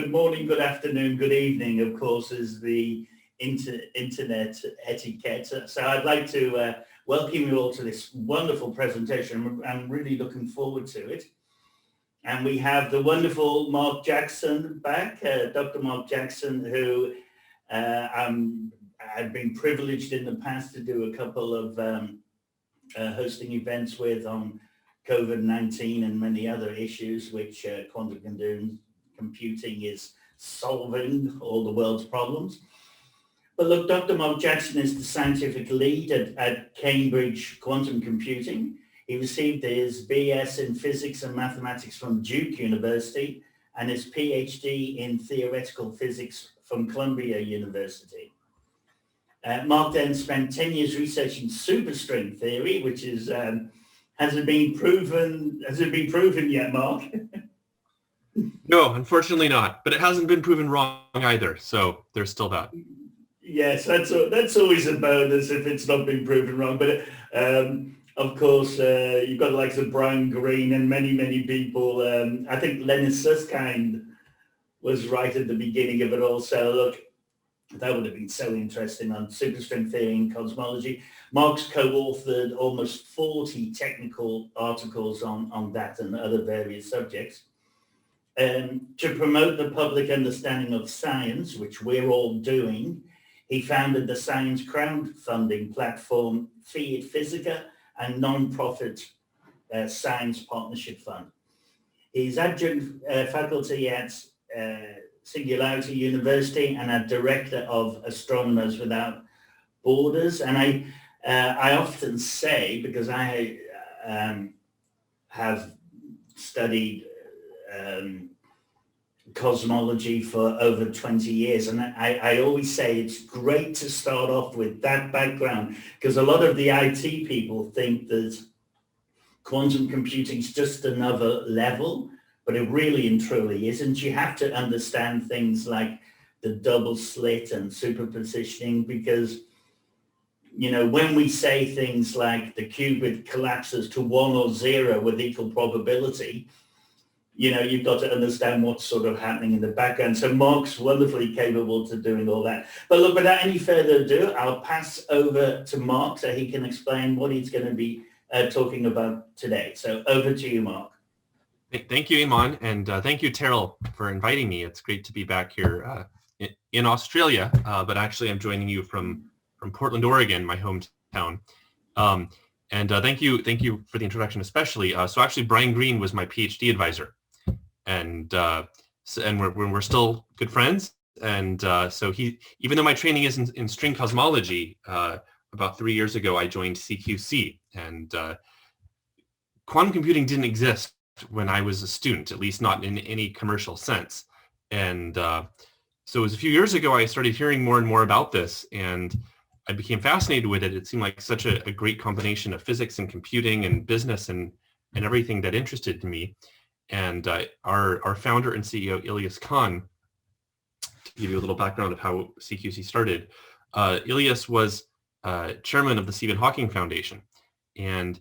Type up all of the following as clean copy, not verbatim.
good morning, good afternoon, good evening, of course, is the internet etiquette. So I'd like to welcome you all to this wonderful presentation. I'm really looking forward to it. And we have the wonderful Mark Jackson back, Dr. Mark Jackson, who I've been privileged in the past to do a couple of hosting events with on COVID-19 and many other issues which quantum computing is solving all the world's problems. But look, Dr. Mark Jackson is the scientific lead at Cambridge Quantum Computing. He received his BS in physics and mathematics from Duke University and his PhD in theoretical physics from Columbia University. Mark then spent 10 years researching superstring theory, which is has it been proven yet, Mark? No, unfortunately not. But it hasn't been proven wrong either. So there's still that. Yes, that's always a bonus if it's not been proven wrong. But of course, you've got the likes of Brian Greene and many people. I think Leonard Susskind was right at the beginning of it all. So look, that would have been so interesting on superstring theory and cosmology. Mark's co-authored almost 40 technical articles on that and other various subjects. To promote the public understanding of science, which we're all doing, he founded the science crowdfunding platform Fiat Physica and non-profit science partnership fund. He's adjunct faculty at Singularity University and a director of Astronomers Without Borders. And I often say, because I have studied cosmology for over 20 years, and I always say it's great to start off with that background, because a lot of the IT people think that quantum computing is just another level, but it really and truly isn't. You have to understand things like the double slit and superpositioning, because, you know, when we say things like the qubit collapses to 1 or 0 with equal probability, you know, you've got to understand what's sort of happening in the background. So Mark's wonderfully capable to doing all that. But look, without any further ado, I'll pass over to Mark so he can explain what he's going to be talking about today. So over to you, Mark. Thank you, Iman, and thank you, Terrell, for inviting me. It's great to be back here in Australia, but actually I'm joining you from Portland, Oregon, my hometown. And thank you for the introduction, especially. So actually, Brian Greene was my PhD advisor, and we're still good friends. And so even though my training is in string cosmology, about 3 years ago I joined CQC, and quantum computing didn't exist when I was a student, at least not in any commercial sense. And so it was a few years ago I started hearing more and more about this, and I became fascinated with it. It seemed like such a great combination of physics and computing and business and everything that interested me. And our founder and CEO, Ilyas Khan, to give you a little background of how CQC started, Ilyas was chairman of the Stephen Hawking Foundation. And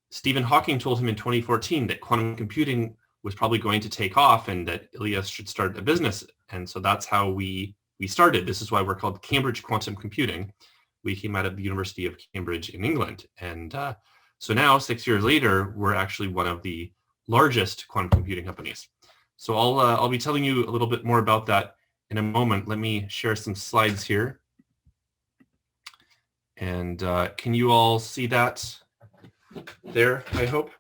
Stephen Hawking told him in 2014 that quantum computing was probably going to take off and that Ilyas should start a business. And so that's how we started. This is why we're called Cambridge Quantum Computing. We came out of the University of Cambridge in England. And so now, 6 years later, we're actually one of the largest quantum computing companies. So I'll be telling you a little bit more about that in a moment. Let me share some slides here. And can you all see that there, I hope?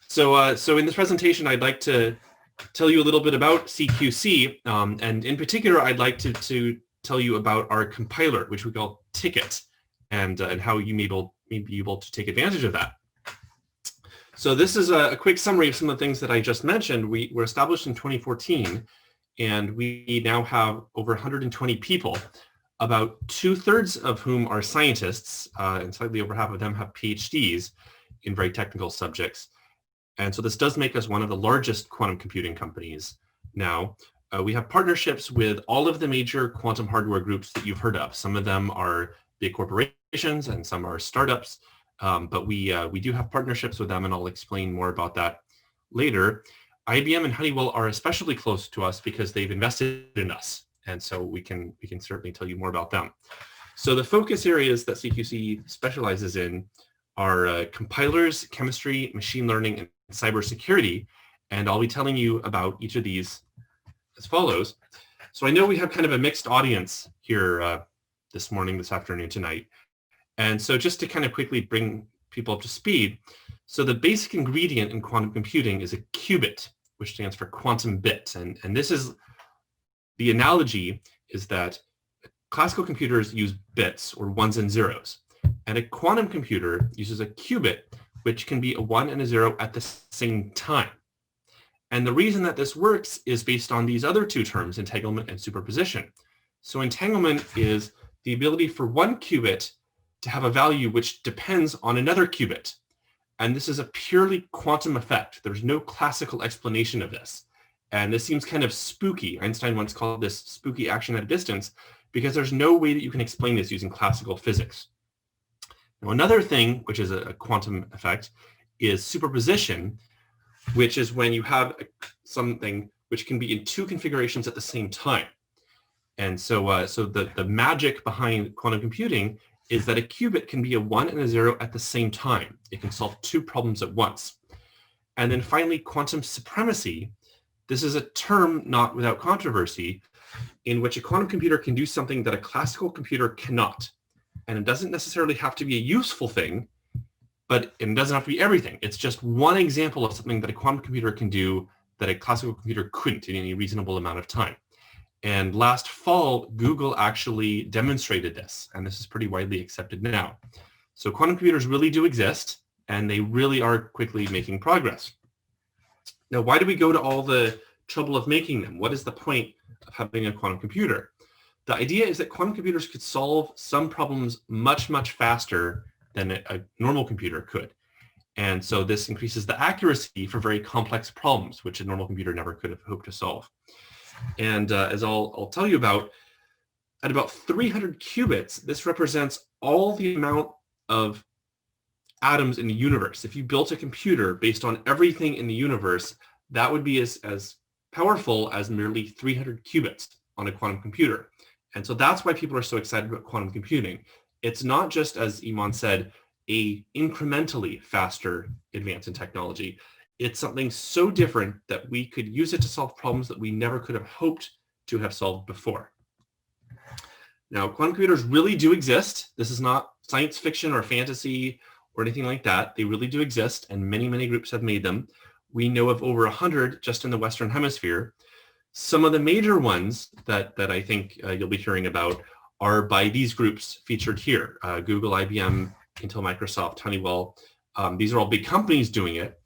So in this presentation, I'd like to tell you a little bit about CQC, and in particular, I'd like to tell you about our compiler, which we call tket, and how you may be able to take advantage of that. So this is a quick summary of some of the things that I just mentioned. We were established in 2014, and we now have over 120 people, about 2/3 of whom are scientists, and slightly over half of them have PhDs in very technical subjects. And so this does make us one of the largest quantum computing companies now. We have partnerships with all of the major quantum hardware groups that you've heard of. Some of them are big corporations and some are startups, but we do have partnerships with them, and I'll explain more about that later. IBM and Honeywell are especially close to us because they've invested in us. And so we can certainly tell you more about them. So the focus areas that CQC specializes in are compilers, chemistry, machine learning, and cybersecurity. And I'll be telling you about each of these as follows. So I know we have kind of a mixed audience here this morning, this afternoon, tonight. And so just to kind of quickly bring people up to speed, so the basic ingredient in quantum computing is a qubit, which stands for quantum bit. And this is, the analogy is that classical computers use bits or ones and zeros. And a quantum computer uses a qubit, which can be a 1 and a 0 at the same time. And the reason that this works is based on these other two terms, entanglement and superposition. So entanglement is the ability for one qubit to have a value which depends on another qubit. And this is a purely quantum effect. There's no classical explanation of this. And this seems kind of spooky. Einstein once called this spooky action at a distance because there's no way that you can explain this using classical physics. Now, another thing, which is a quantum effect, is superposition, which is when you have something which can be in two configurations at the same time. And so, the magic behind quantum computing is that a qubit can be a 1 and a 0 at the same time. It can solve two problems at once. And then finally, quantum supremacy. This is a term not without controversy, in which a quantum computer can do something that a classical computer cannot. And it doesn't necessarily have to be a useful thing, but it doesn't have to be everything. It's just one example of something that a quantum computer can do that a classical computer couldn't in any reasonable amount of time. And last fall, Google actually demonstrated this, and this is pretty widely accepted now. So quantum computers really do exist, and they really are quickly making progress. Now, why do we go to all the trouble of making them? What is the point of having a quantum computer? The idea is that quantum computers could solve some problems much, much faster than a normal computer could. And so this increases the accuracy for very complex problems, which a normal computer never could have hoped to solve. And as I'll tell you about, at about 300 qubits, this represents all the amount of atoms in the universe. If you built a computer based on everything in the universe, that would be as powerful as merely 300 qubits on a quantum computer. And so that's why people are so excited about quantum computing. It's not just, as Iman said, a incrementally faster advance in technology. It's something so different that we could use it to solve problems that we never could have hoped to have solved before. Now, quantum computers really do exist. This is not science fiction or fantasy or anything like that. They really do exist, and many, many groups have made them. We know of over 100 just in the Western Hemisphere. Some of the major ones that I think you'll be hearing about are by these groups featured here, Google, IBM, Intel, Microsoft, Honeywell. These are all big companies doing it.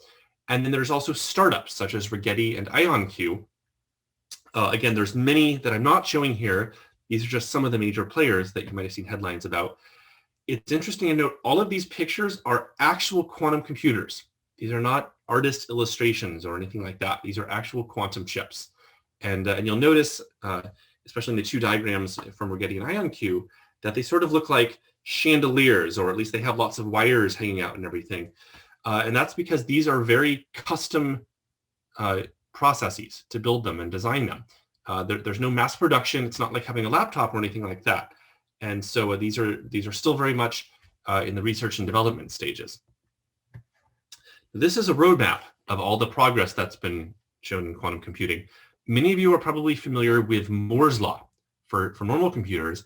And then there's also startups such as Rigetti and IonQ. Again, there's many that I'm not showing here. These are just some of the major players that you might have seen headlines about. It's interesting to note all of these pictures are actual quantum computers. These are not artist illustrations or anything like that. These are actual quantum chips. And you'll notice, especially in the two diagrams from Rigetti and IonQ, that they sort of look like chandeliers, or at least they have lots of wires hanging out and everything. And that's because these are very custom processes to build them and design them. There's no mass production. It's not like having a laptop or anything like that. And so these are still very much in the research and development stages. This is a roadmap of all the progress that's been shown in quantum computing. Many of you are probably familiar with Moore's law for normal computers,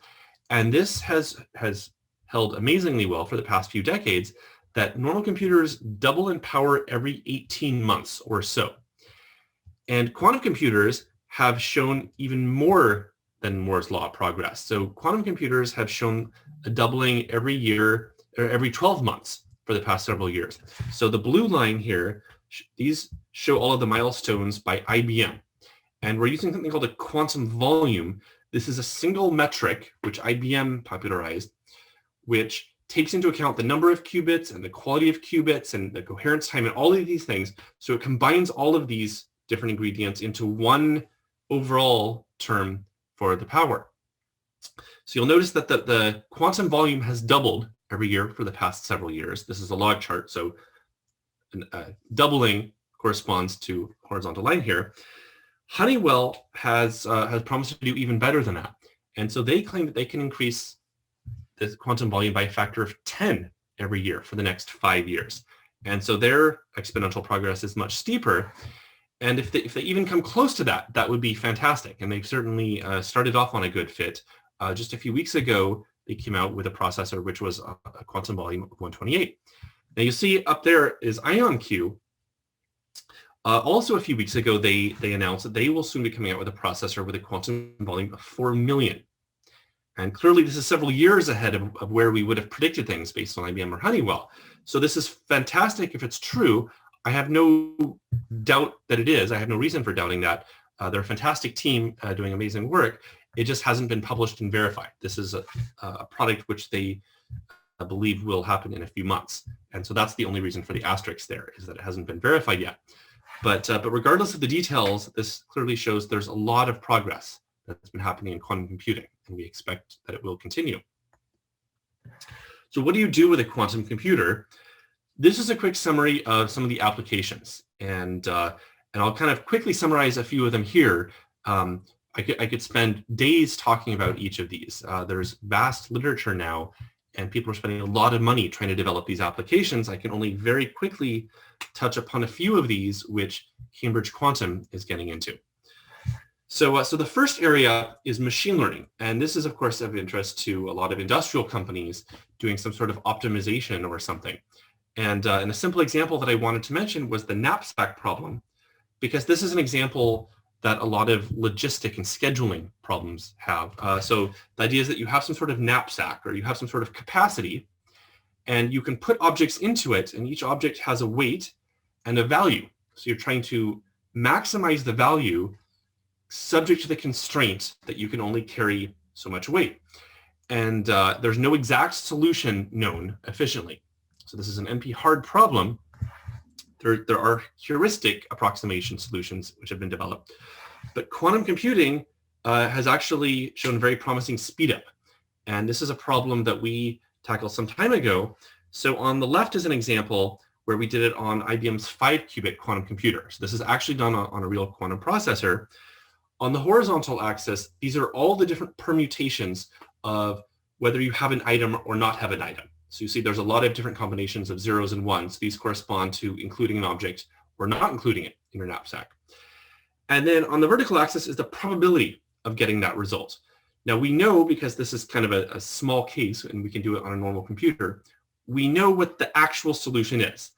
and this has held amazingly well for the past few decades, that normal computers double in power every 18 months or so. And quantum computers have shown even more than Moore's law progress. So quantum computers have shown a doubling every year, or every 12 months for the past several years. So the blue line here, these show all of the milestones by IBM. And we're using something called a quantum volume. This is a single metric, which IBM popularized, which takes into account the number of qubits and the quality of qubits and the coherence time and all of these things. So it combines all of these different ingredients into one overall term for the power. So you'll notice that the quantum volume has doubled every year for the past several years. This is a log chart, so doubling, of corresponds to horizontal line here. Honeywell has promised to do even better than that. And so they claim that they can increase the quantum volume by a factor of 10 every year for the next 5 years. And so their exponential progress is much steeper. And if they even come close to that, that would be fantastic. And they've certainly started off on a good fit. Just a few weeks ago, they came out with a processor which was a quantum volume of 128. Now you see up there is IonQ. Also a few weeks ago, they announced that they will soon be coming out with a processor with a quantum volume of 4 million. And clearly this is several years ahead of where we would have predicted things based on IBM or Honeywell. So this is fantastic if it's true. I have no doubt that it is. I have no reason for doubting that. They're a fantastic team doing amazing work. It just hasn't been published and verified. This is a product which they believe will happen in a few months. And so that's the only reason for the asterisk there, is that it hasn't been verified yet. But regardless of the details, this clearly shows there's a lot of progress that's been happening in quantum computing, and we expect that it will continue. So what do you do with a quantum computer? This is a quick summary of some of the applications, and I'll kind of quickly summarize a few of them here. I could spend days talking about each of these. There's vast literature now, and people are spending a lot of money trying to develop these applications. I can only very quickly touch upon a few of these, which Cambridge Quantum is getting into. So the first area is machine learning, and this is of course of interest to a lot of industrial companies doing some sort of optimization or something. And a simple example that I wanted to mention was the knapsack problem, because this is an example that a lot of logistic and scheduling problems have. So the idea is that you have some sort of knapsack, or you have some sort of capacity, and you can put objects into it, and each object has a weight and a value. So you're trying to maximize the value subject to the constraint that you can only carry so much weight. And there's no exact solution known efficiently. So this is an NP-hard problem. There are heuristic approximation solutions which have been developed. But quantum computing has actually shown very promising speed up. And this is a problem that we tackled some time ago. So on the left is an example where we did it on IBM's 5-qubit quantum computer. So this is actually done on a real quantum processor. On the horizontal axis, these are all the different permutations of whether you have an item or not have an item. So you see there's a lot of different combinations of zeros and ones. These correspond to including an object or not including it in your knapsack. And then on the vertical axis is the probability of getting that result. Now we know, because this is kind of a small case and we can do it on a normal computer, we know what the actual solution is.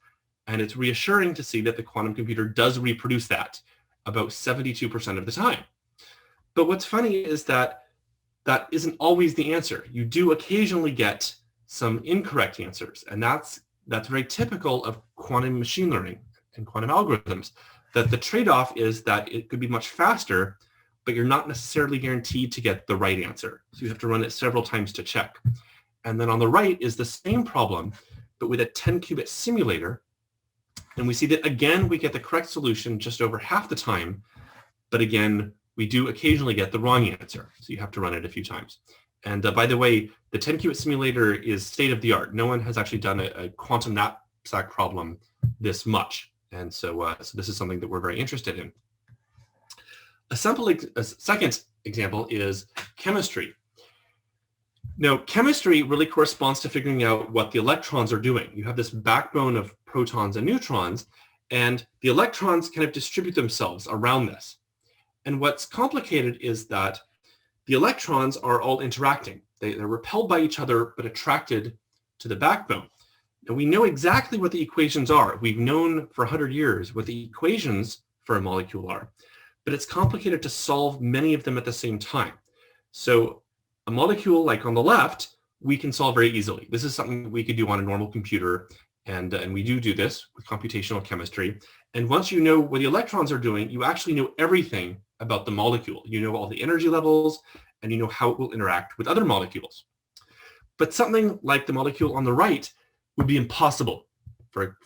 And it's reassuring to see that the quantum computer does reproduce that about 72% of the time. But what's funny is that that isn't always the answer. You do occasionally get some incorrect answers, and that's very typical of quantum machine learning and quantum algorithms, that the trade-off is that it could be much faster, but you're not necessarily guaranteed to get the right answer. So you have to run it several times to check. And then on the right is the same problem, but with a 10-qubit simulator. And we see that, again, we get the correct solution just over half the time, but again, we do occasionally get the wrong answer. So you have to run it a few times. And by the way, the 10-qubit simulator is state of the art. No one has actually done a quantum knapsack problem this much. And so this is something that we're very interested in. A second example is chemistry. Now, chemistry really corresponds to figuring out what the electrons are doing. You have this backbone of protons and neutrons, and the electrons kind of distribute themselves around this. And what's complicated is that the electrons are all interacting. They're repelled by each other, but attracted to the backbone. And we know exactly what the equations are. We've known for 100 years what the equations for a molecule are, but it's complicated to solve many of them at the same time. So a molecule like on the left, we can solve very easily. This is something that we could do on a normal computer, and we do this with computational chemistry. And once you know what the electrons are doing, you actually know everything about the molecule. You know all the energy levels, and you know how it will interact with other molecules. But something like the molecule on the right would be impossible for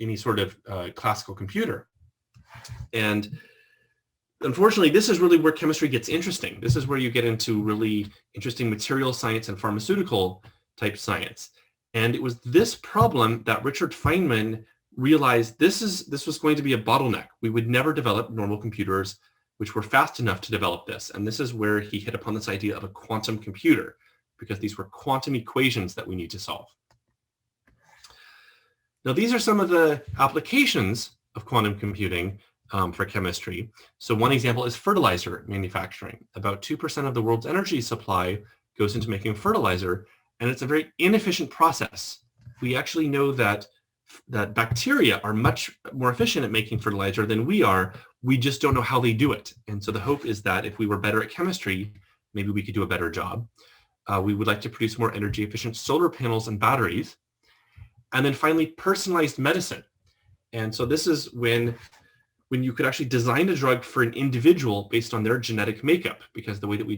any sort of classical computer. And unfortunately, this is really where chemistry gets interesting. This is where you get into really interesting material science and pharmaceutical type science. And it was this problem that Richard Feynman realized this was going to be a bottleneck. We would never develop normal computers which were fast enough to develop this. And this is where he hit upon this idea of a quantum computer, because these were quantum equations that we need to solve. Now, these are some of the applications of quantum computing for chemistry. So one example is fertilizer manufacturing. About 2% of the world's energy supply goes into making fertilizer, and it's a very inefficient process. We actually know that bacteria are much more efficient at making fertilizer than we are. We just don't know how they do it. And so the hope is that if we were better at chemistry, maybe we could do a better job. We would like to produce more energy efficient solar panels and batteries. And then finally, personalized medicine. And so this is when you could actually design a drug for an individual based on their genetic makeup, because the way that we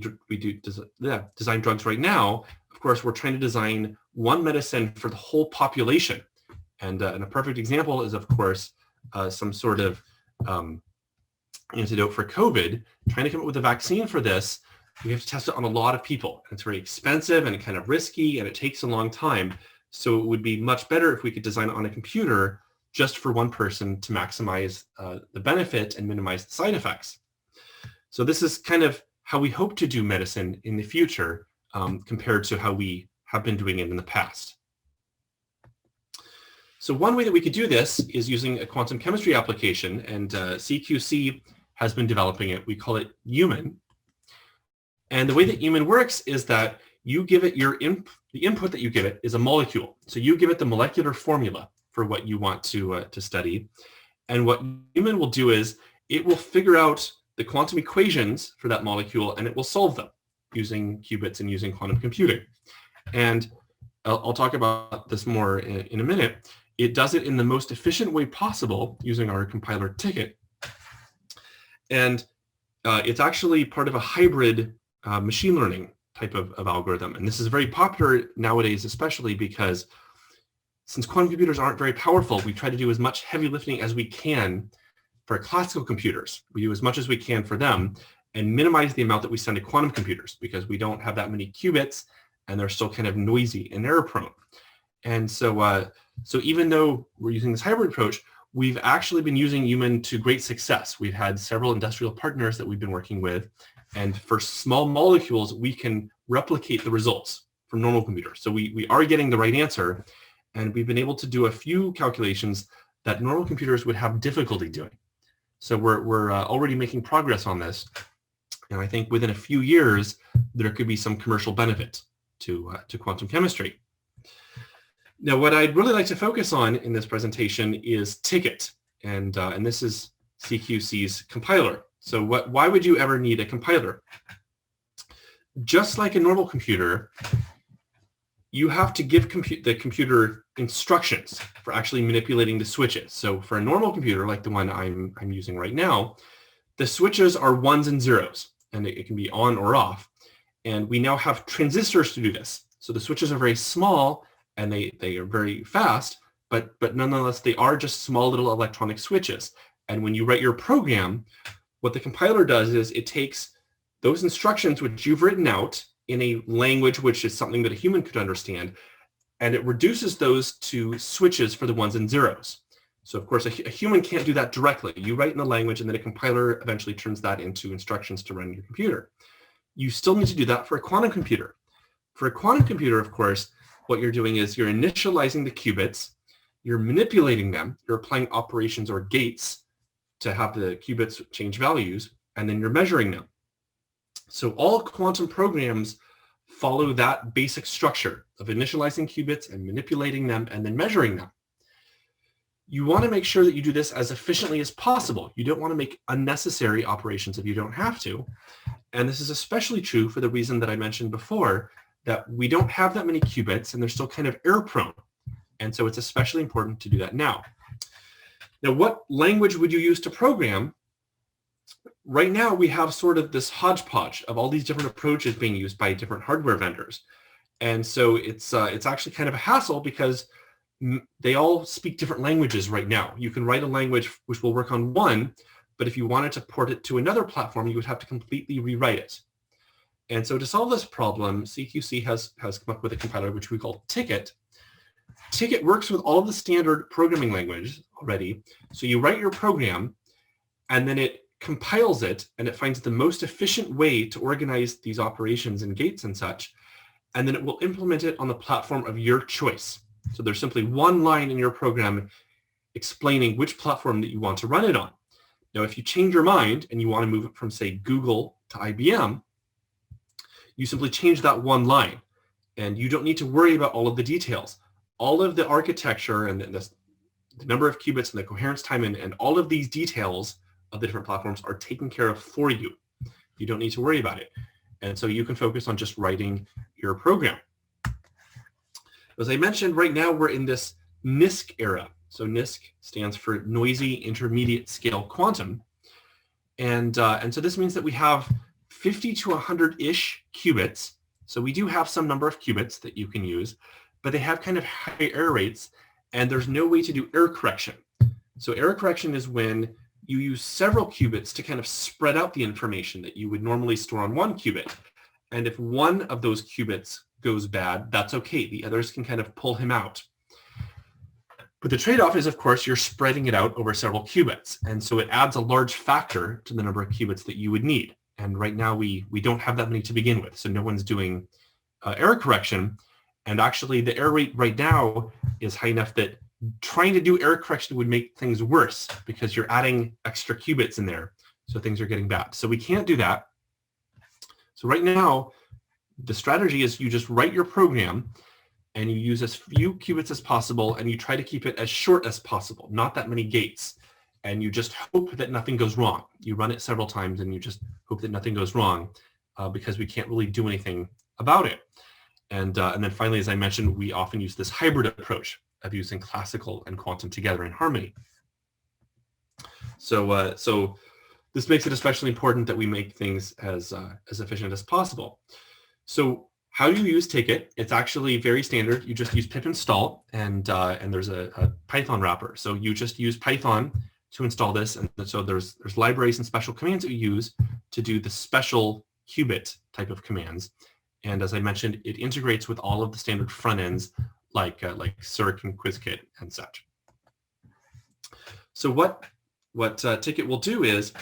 design drugs right now, of course, we're trying to design one medicine for the whole population. And a perfect example is, of course, some sort of antidote for COVID. Trying to come up with a vaccine for this, we have to test it on a lot of people. And it's very expensive and kind of risky, and it takes a long time. So it would be much better if we could design it on a computer just for one person to maximize the benefit and minimize the side effects. So this is kind of how we hope to do medicine in the future compared to how we have been doing it in the past. So one way that we could do this is using a quantum chemistry application, and CQC has been developing it. We call it UMAN. And the way that UMAN works is that you give it the input that you give it is a molecule. So you give it the molecular formula for what you want to study. And what UMAN will do is it will figure out the quantum equations for that molecule, and it will solve them using qubits and using quantum computing. And I'll talk about this more in a minute. It does it in the most efficient way possible using our compiler tket. And it's actually part of a hybrid machine learning type of algorithm. And this is very popular nowadays, especially because since quantum computers aren't very powerful, we try to do as much heavy lifting as we can for classical computers. We do as much as we can for them and minimize the amount that we send to quantum computers, because we don't have that many qubits and they're still kind of noisy and error prone. And so even though we're using this hybrid approach, we've actually been using UMAN to great success. We've had several industrial partners that we've been working with, and for small molecules, we can replicate the results from normal computers. So we are getting the right answer, and we've been able to do a few calculations that normal computers would have difficulty doing. So we're already making progress on this, and I think within a few years, there could be some commercial benefit to quantum chemistry. Now, what I'd really like to focus on in this presentation is tket, and this is CQC's compiler. So why would you ever need a compiler? Just like a normal computer, you have to give the computer instructions for actually manipulating the switches. So for a normal computer, like the one I'm using right now, the switches are ones and zeros, and it can be on or off. And we now have transistors to do this. So the switches are very small, and they are very fast, but nonetheless, they are just small little electronic switches. And when you write your program, what the compiler does is it takes those instructions which you've written out in a language which is something that a human could understand, and it reduces those to switches for the ones and zeros. So of course, a human can't do that directly. You write in a language, and then a compiler eventually turns that into instructions to run your computer. You still need to do that for a quantum computer. For a quantum computer, of course, what you're doing is you're initializing the qubits, you're manipulating them, you're applying operations or gates to have the qubits change values, and then you're measuring them. So all quantum programs follow that basic structure of initializing qubits and manipulating them and then measuring them. You want to make sure that you do this as efficiently as possible. You don't want to make unnecessary operations if you don't have to. And this is especially true for the reason that I mentioned before, that we don't have that many qubits and they're still kind of error prone. And so it's especially important to do that now. Now, what language would you use to program? Right now, we have sort of this hodgepodge of all these different approaches being used by different hardware vendors. And so it's actually kind of a hassle because they all speak different languages right now. You can write a language which will work on one, but if you wanted to port it to another platform, you would have to completely rewrite it. And so to solve this problem, CQC has come up with a compiler which we call tket. tket works with all of the standard programming languages already. So you write your program, and then it compiles it, and it finds the most efficient way to organize these operations and gates and such, and then it will implement it on the platform of your choice. So there's simply one line in your program explaining which platform that you want to run it on. Now, if you change your mind and you want to move it from, say, Google to IBM, you simply change that one line, and you don't need to worry about all of the details. All of the architecture and the number of qubits and the coherence time and all of these details of the different platforms are taken care of for you. You don't need to worry about it. And so you can focus on just writing your program. As I mentioned, right now we're in this NISQ era. So NISQ stands for Noisy Intermediate Scale Quantum. And so this means that we have 50 to 100-ish qubits. So we do have some number of qubits that you can use, but they have kind of high error rates, and there's no way to do error correction. So error correction is when you use several qubits to kind of spread out the information that you would normally store on one qubit. And if one of those qubits goes bad, that's okay. The others can kind of pull him out. But the trade-off is, of course, you're spreading it out over several qubits. And so it adds a large factor to the number of qubits that you would need. And right now we don't have that many to begin with. So no one's doing error correction. And actually the error rate right now is high enough that trying to do error correction would make things worse because you're adding extra qubits in there. So things are getting bad. So we can't do that. So right now, the strategy is you just write your program and you use as few qubits as possible, and you try to keep it as short as possible, not that many gates. And you just hope that nothing goes wrong. You run it several times and you just hope that nothing goes wrong because we can't really do anything about it. And then finally, as I mentioned, we often use this hybrid approach of using classical and quantum together in harmony. So this makes it especially important that we make things as efficient as possible. So how do you use tket? It's actually very standard. You just use pip install, and there's a Python wrapper. So you just use Python to install this, and so there's libraries and special commands that you use to do the special qubit type of commands. And as I mentioned, it integrates with all of the standard front ends like Cirq and Qiskit and such. So what tket will do is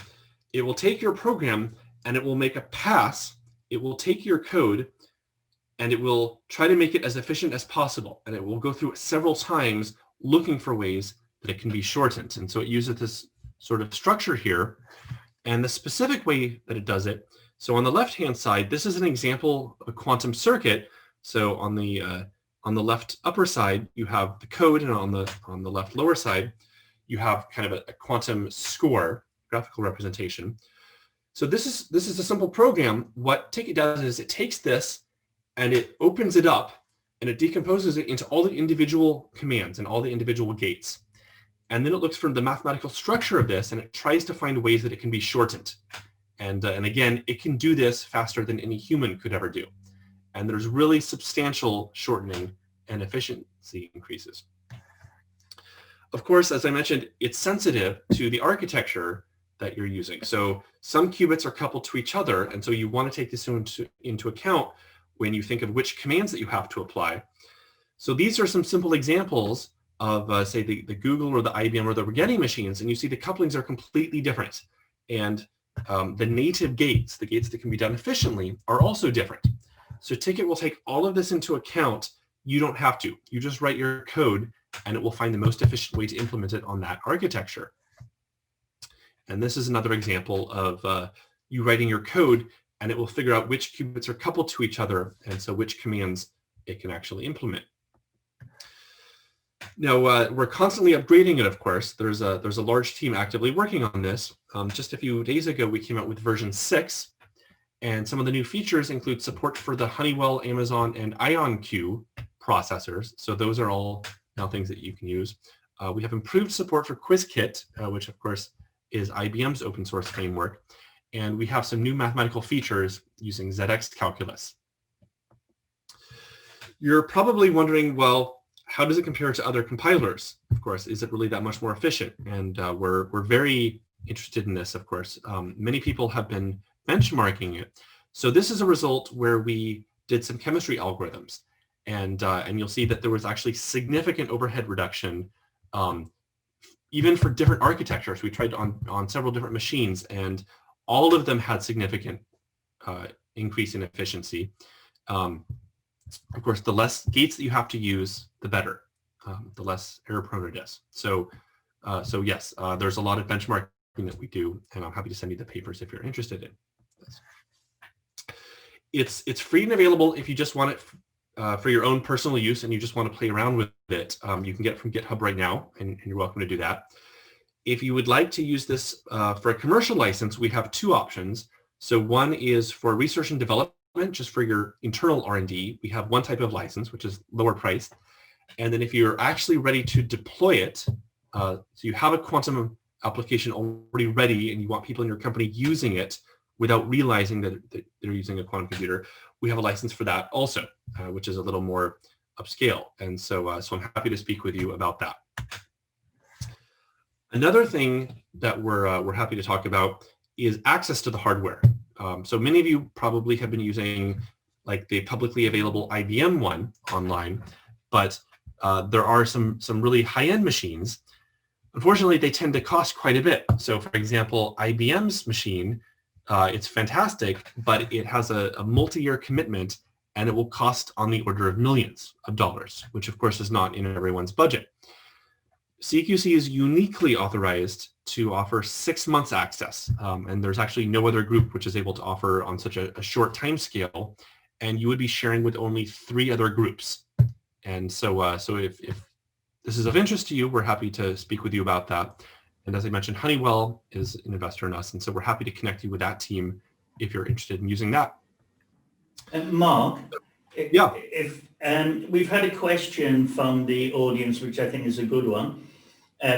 it will take your program and it will make a pass. It will take your code and it will try to make it as efficient as possible. And it will go through it several times looking for ways that it can be shortened. And so it uses this sort of structure here. And the specific way that it does it, so on the left-hand side, this is an example of a quantum circuit. So on the left upper side, you have the code, and on the left lower side, you have kind of a quantum score, graphical representation. So this is a simple program. What tket does is it takes this and it opens it up and it decomposes it into all the individual commands and all the individual gates. And then it looks for the mathematical structure of this and it tries to find ways that it can be shortened. And again, it can do this faster than any human could ever do. And there's really substantial shortening and efficiency increases. Of course, as I mentioned, it's sensitive to the architecture that you're using. So some qubits are coupled to each other, and so you want to take this into account when you think of which commands that you have to apply. So these are some simple examples of, say, the Google or the IBM or the Rigetti machines, and you see the couplings are completely different. And the native gates, the gates that can be done efficiently, are also different. So tket will take all of this into account. You don't have to. You just write your code, and it will find the most efficient way to implement it on that architecture. And this is another example of you writing your code, and it will figure out which qubits are coupled to each other, and so which commands it can actually implement. Now, we're constantly upgrading it, of course. There's a large team actively working on this. Just a few days ago, we came out with version 6, and some of the new features include support for the Honeywell, Amazon, and IonQ processors. So those are all now things that you can use. We have improved support for Qiskit, which, of course, is IBM's open source framework. And we have some new mathematical features using ZX calculus. You're probably wondering, well, how does it compare to other compilers? Of course, is it really that much more efficient? And we're very interested in this, of course. Many people have been benchmarking it. So this is a result where we did some chemistry algorithms. and you'll see that there was actually significant overhead reduction, even for different architectures. We tried on several different machines, and all of them had significant increase in efficiency. Of course, the less gates that you have to use, the better, the less error prone it is. So yes, there's a lot of benchmarking that we do, and I'm happy to send you the papers if you're interested in this. It's free and available if you just want it for your own personal use and you just want to play around with it. You can get it from GitHub right now, and you're welcome to do that. If you would like to use this for a commercial license, we have two options. So one is for research and development, just for your internal R&D. We have one type of license, which is lower priced. And then if you're actually ready to deploy it, so you have a quantum application already ready and you want people in your company using it without realizing that they're using a quantum computer, we have a license for that also, which is a little more upscale. And so, so I'm happy to speak with you about that. Another thing that we're happy to talk about is access to the hardware. So many of you probably have been using like the publicly available IBM one online, but there are some really high-end machines. Unfortunately, they tend to cost quite a bit. So for example, IBM's machine, it's fantastic, but it has a multi-year commitment, and it will cost on the order of millions of dollars, which of course is not in everyone's budget. CQC is uniquely authorized to offer 6 months access, and there's actually no other group which is able to offer on such a short time scale, and you would be sharing with only 3 other groups. And so, so if this is of interest to you, we're happy to speak with you about that. And as I mentioned, Honeywell is an investor in us, and so we're happy to connect you with that team if you're interested in using that. Mark, yeah, if we've had a question from the audience, which I think is a good one,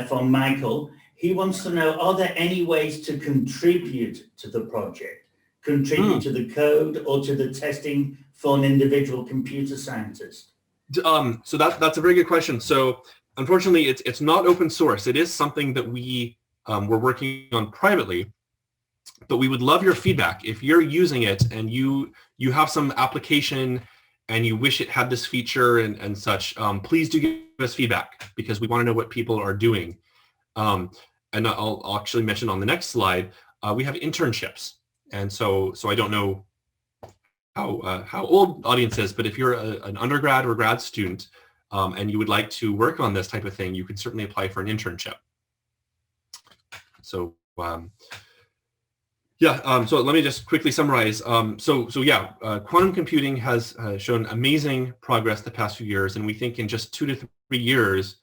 from Michael. He wants to know, are there any ways to contribute to the project, contribute to the code or to the testing for an individual computer scientist? So that's a very good question. So unfortunately, it's not open source. It is something that we're working on privately, but we would love your feedback. If you're using it and you have some application and you wish it had this feature and such, please do give us feedback, because we want to know what people are doing. And I'll actually mention on the next slide, we have internships. And so I don't know how old audience is, but if you're an undergrad or grad student and you would like to work on this type of thing, you can certainly apply for an internship. So so let me just quickly summarize. Quantum computing has shown amazing progress the past few years, and we think in just 2 to 3 years,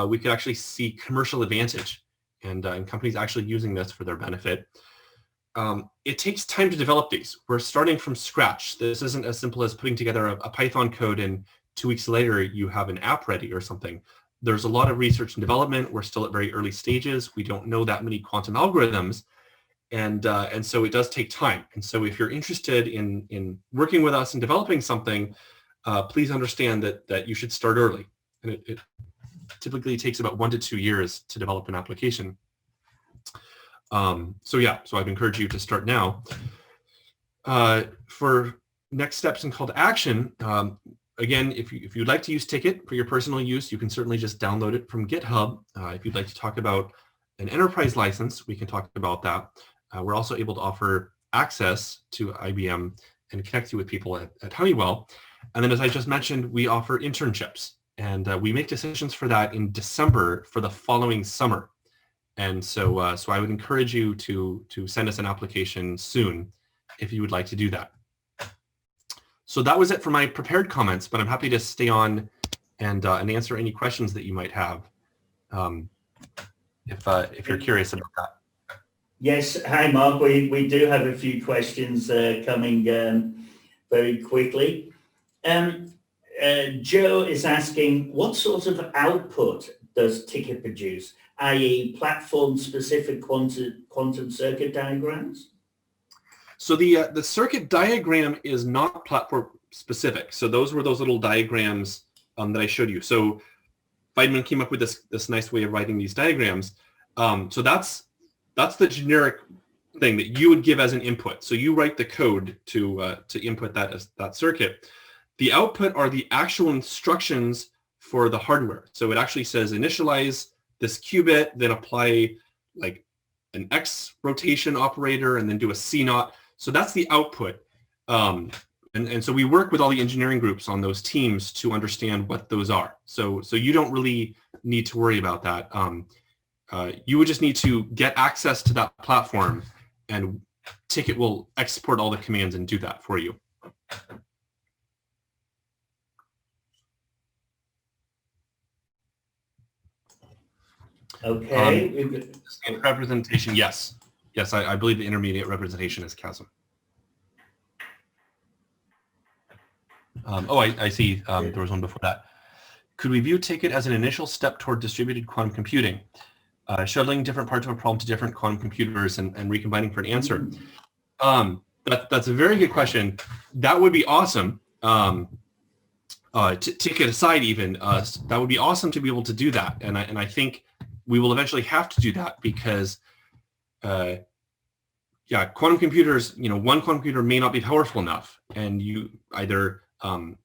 we could actually see commercial advantage and companies actually using this for their benefit. It takes time to develop these. We're starting from scratch. This isn't as simple as putting together a Python code and 2 weeks later you have an app ready or something. There's a lot of research and development. We're still at very early stages. We don't know that many quantum algorithms. And so it does take time. And so if you're interested in working with us and developing something, please understand that you should start early. And it typically takes about 1 to 2 years to develop an application. So I'd encourage you to start now. For next steps and call to action, again, if you'd like to use tket for your personal use, you can certainly just download it from GitHub. If you'd like to talk about an enterprise license, we can talk about that. We're also able to offer access to IBM and connect you with people at Honeywell. And then, as I just mentioned, we offer internships, and we make decisions for that in December for the following summer. And so I would encourage you to send us an application soon if you would like to do that. So that was it for my prepared comments, but I'm happy to stay on and answer any questions that you might have if you're curious about that. Yes. Hi, Mark. We do have a few questions coming very quickly. Joe is asking, what sort of output does tket produce, i.e. platform-specific quantum circuit diagrams? So the circuit diagram is not platform-specific. So those were those little diagrams that I showed you. So Feynman came up with this nice way of writing these diagrams. So that's the generic thing that you would give as an input. So you write the code to input that as that circuit. The output are the actual instructions for the hardware. So it actually says initialize this qubit, then apply like an X rotation operator, and then do a C naught. So that's the output. And so we work with all the engineering groups on those teams to understand what those are. So you don't really need to worry about that. You would just need to get access to that platform, and tket will export all the commands and do that for you. Okay. Representation, yes. Yes, I believe the intermediate representation is QASM. I see there was one before that. Could we view tket as an initial step toward distributed quantum computing? Shuttling different parts of a problem to different quantum computers and recombining for an answer. That's a very good question. That would be awesome. Tket aside even, that would be awesome to be able to do that. And I think we will eventually have to do that because quantum computers, one quantum computer may not be powerful enough, and you either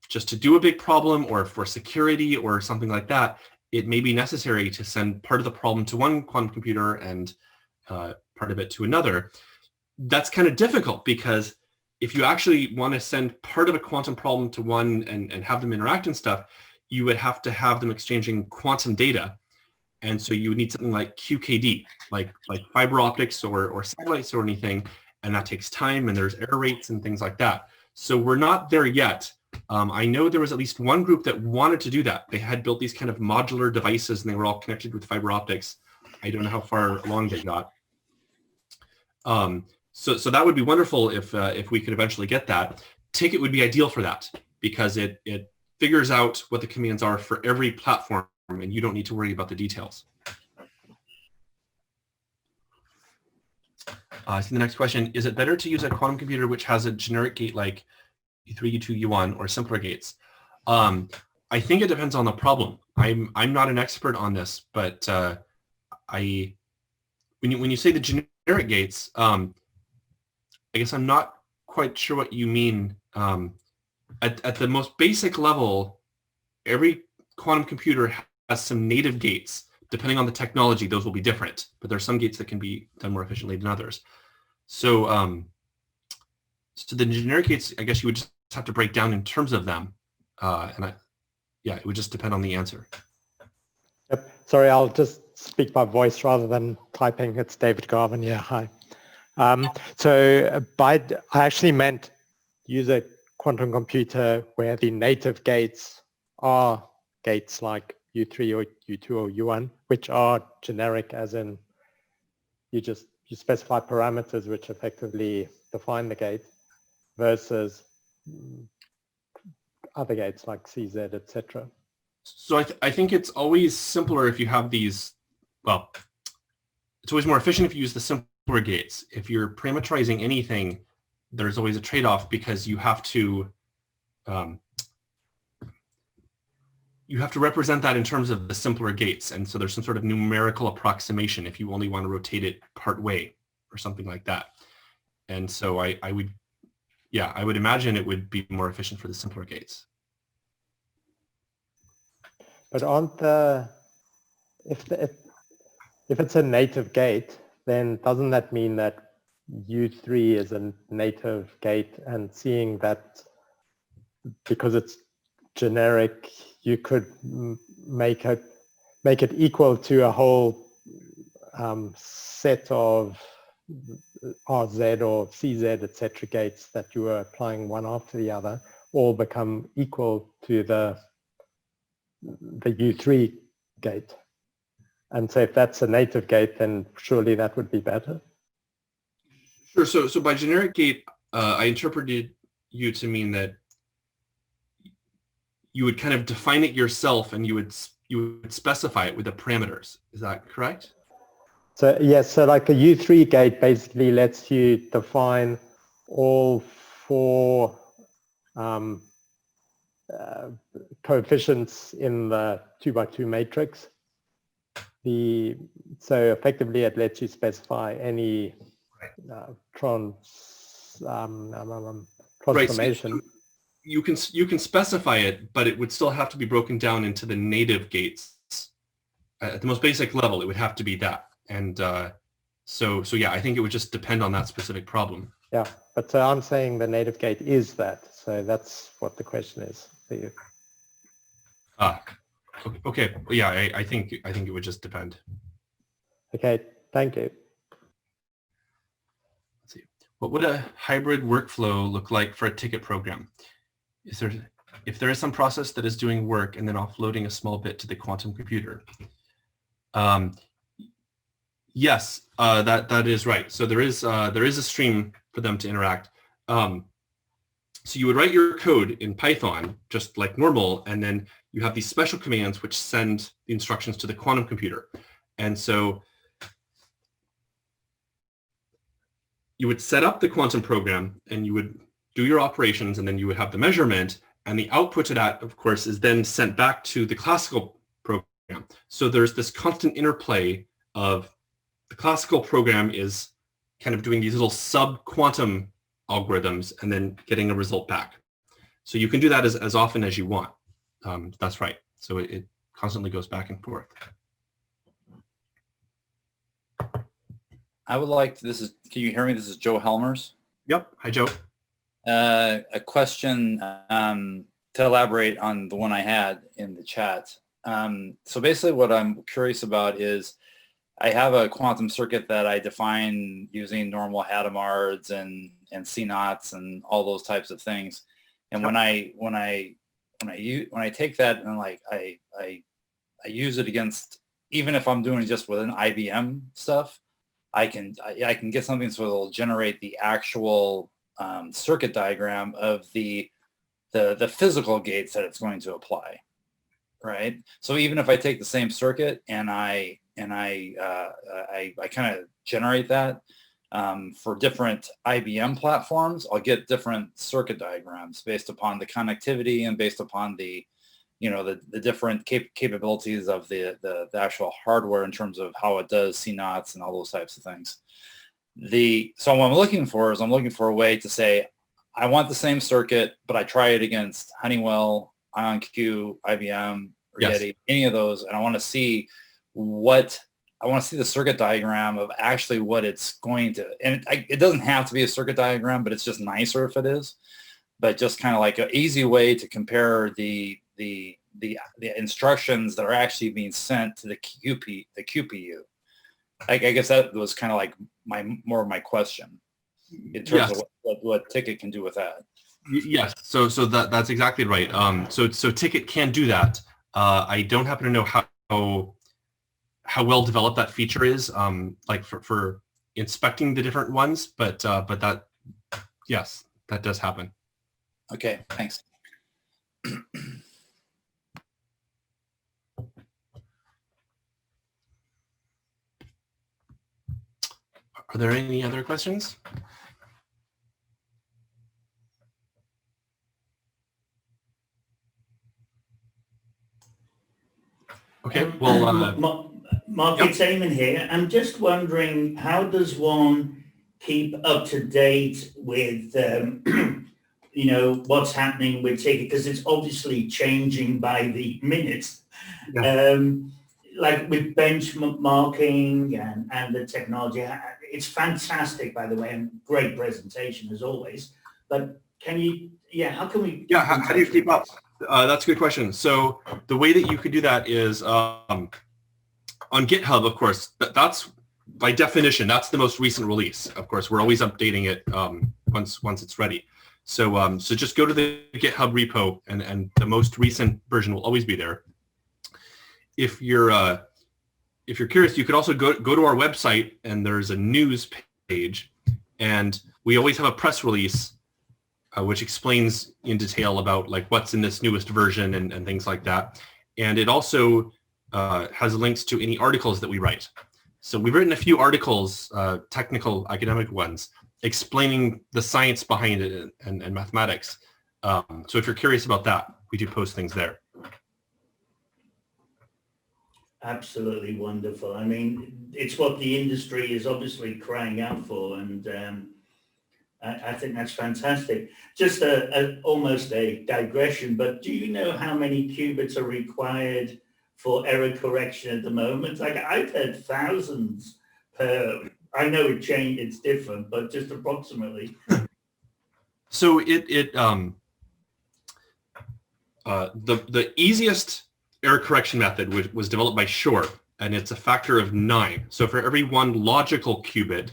just to do a big problem or for security or something like that, it may be necessary to send part of the problem to one quantum computer and part of it to another. That's kind of difficult because if you actually want to send part of a quantum problem to one and have them interact and stuff, you would have to have them exchanging quantum data. And so you would need something like QKD, like fiber optics or satellites or anything, and that takes time, and there's error rates and things like that. So we're not there yet. I know there was at least one group that wanted to do that. They had built these kind of modular devices, and they were all connected with fiber optics. I don't know how far along they got. So that would be wonderful if we could eventually get that. tket would be ideal for that because it figures out what the commands are for every platform, and you don't need to worry about the details. I see the next question. Is it better to use a quantum computer which has a generic gate like U3, U2, U1 or simpler gates? I think it depends on the problem. I'm not an expert on this, but when you say the generic gates, I guess I'm not quite sure what you mean. At the most basic level, every quantum computer has some native gates. Depending on the technology, those will be different, but there are some gates that can be done more efficiently than others. So, so the generic gates, I guess you would just have to break down in terms of them. It would just depend on the answer. Yep. Sorry, I'll just speak by voice rather than typing. It's David Garvin. Yeah, hi. I actually meant use a quantum computer where the native gates are gates like U3 or U2 or U1, which are generic, as in you specify parameters which effectively define the gate, versus other gates like CZ, etc. So I think it's always simpler if you have these. Well, it's always more efficient if you use the simpler gates. If you're parameterizing anything, there's always a trade-off because you have to represent that in terms of the simpler gates, and so there's some sort of numerical approximation if you only want to rotate it part way or something like that. And so I would imagine it would be more efficient for the simpler gates. But if it's a native gate, then doesn't that mean that U3 is a native gate, and seeing that because it's generic, you could make it equal to a whole set of RZ or CZ, etc. gates that you are applying one after the other, all become equal to the U3 gate. And so if that's a native gate, then surely that would be better. Sure. So by generic gate, I interpreted you to mean that you would kind of define it yourself, and you would specify it with the parameters. Is that correct? So yes, so like a U3 gate basically lets you define all four coefficients in the 2x2 matrix. So effectively it lets you specify any transformation. Right. you can specify it, but it would still have to be broken down into the native gates. At the most basic level, it would have to be that. And so yeah, I think it would just depend on that specific problem. Yeah, but so I'm saying the native gate is that. So that's what the question is for you. Okay. Yeah, I think it would just depend. Okay, thank you. Let's see. What would a hybrid workflow look like for a ticket program? If there is some process that is doing work and then offloading a small bit to the quantum computer? Yes, that is right. So there is a stream for them to interact. So you would write your code in Python just like normal, and then you have these special commands which send the instructions to the quantum computer. And so you would set up the quantum program and you would do your operations, and then you would have the measurement, and the output to that, of course, is then sent back to the classical program. So there's this constant interplay of the classical program is kind of doing these little sub-quantum algorithms and then getting a result back. So you can do that as often as you want. That's right. So it constantly goes back and forth. I would like to, can you hear me? This is Joe Helmers. Yep. Hi, Joe. A question to elaborate on the one I had in the chat. So basically what I'm curious about is I have a quantum circuit that I define using normal Hadamard's and C-naughts and all those types of things. And when I take that and like I use it against, even if I'm doing just with an IBM stuff, I can get something so it'll generate the actual circuit diagram of the physical gates that it's going to apply, right? So even if I take the same circuit and I kind of generate that for different IBM platforms, I'll get different circuit diagrams based upon the connectivity and based upon the different capabilities of the actual hardware in terms of how it does C-naughts and all those types of things. So what I'm looking for is a way to say, I want the same circuit, but I try it against Honeywell, IonQ, IBM, or Yes. Yeti, any of those, and I want to see the circuit diagram of actually what it's going to, and it doesn't have to be a circuit diagram, but it's just nicer if it is, but just kind of like an easy way to compare the instructions that are actually being sent to the QPU. I guess that was kind of like more of my question in terms of what Ticket can do with that. Yes, so that's exactly right. So Ticket can do that. I don't happen to know how well developed that feature is, like for inspecting the different ones, but that, yes, that does happen. Okay, thanks. Are there any other questions? Okay, well, Mark, it's Eamon here. I'm just wondering, how does one keep up to date with, what's happening with Ticket? Because it's obviously changing by the minute. Yeah. Like with benchmarking and the technology. It's fantastic, by the way, and great presentation as always. But how can we? Yeah, how do you keep up? That's a good question. So the way that you could do that is on GitHub, of course. That's by definition, that's the most recent release. Of course, we're always updating it once it's ready. So just go to the GitHub repo, and the most recent version will always be there. If you're curious, you could also go to our website, and there's a news page, and we always have a press release which explains in detail about like what's in this newest version and things like that. And it also has links to any articles that we write. So we've written a few articles, technical academic ones, explaining the science behind it and mathematics. So if you're curious about that, we do post things there. Absolutely wonderful. I mean, it's what the industry is obviously crying out for, and I think that's fantastic. Just almost a digression, but do you know how many qubits are required for error correction at the moment? Like I've heard thousands per, I know it's different, but just approximately. So the easiest error correction method was developed by Shor, and it's a factor of 9. So for every one logical qubit,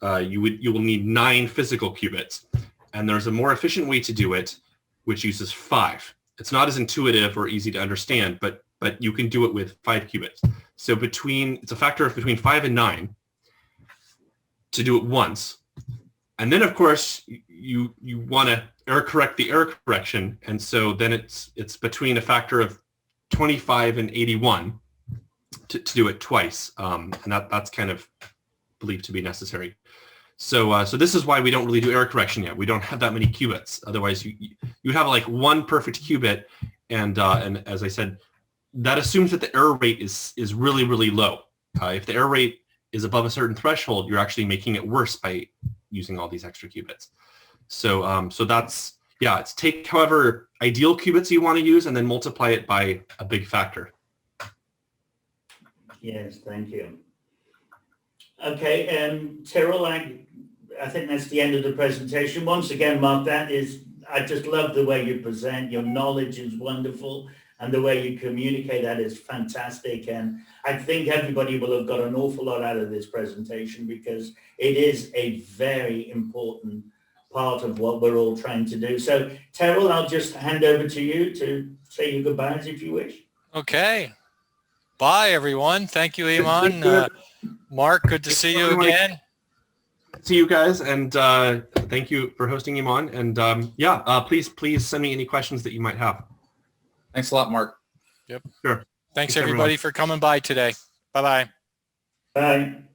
you will need 9 physical qubits. And there's a more efficient way to do it, which uses 5. It's not as intuitive or easy to understand, but you can do it with 5 qubits. So it's a factor of between 5 and 9 to do it once. And then of course you want to error correct the error correction, and so then it's between a factor of 25 and 81 to do it twice, and that's kind of believed to be necessary. So this is why we don't really do error correction yet. We don't have that many qubits. Otherwise, you have like one perfect qubit, and as I said, that assumes that the error rate is really, really low. If the error rate is above a certain threshold, you're actually making it worse by using all these extra qubits. So that's, yeah, it's take however ideal qubits you want to use and then multiply it by a big factor. Yes, thank you. Okay, Tyrrell, I think that's the end of the presentation. Once again, Mark, I just love the way you present. Your knowledge is wonderful, and the way you communicate that is fantastic. And I think everybody will have got an awful lot out of this presentation, because it is a very important part of what we're all trying to do. So, Tyrrell, I'll just hand over to you to say your goodbyes if you wish. Okay. Bye, everyone. Thank you, Iman. Mark, good to see you again. See you guys, and thank you for hosting Iman. And please send me any questions that you might have. Thanks a lot, Mark. Yep. Sure. Thanks everybody for coming by today. Bye-bye. Bye.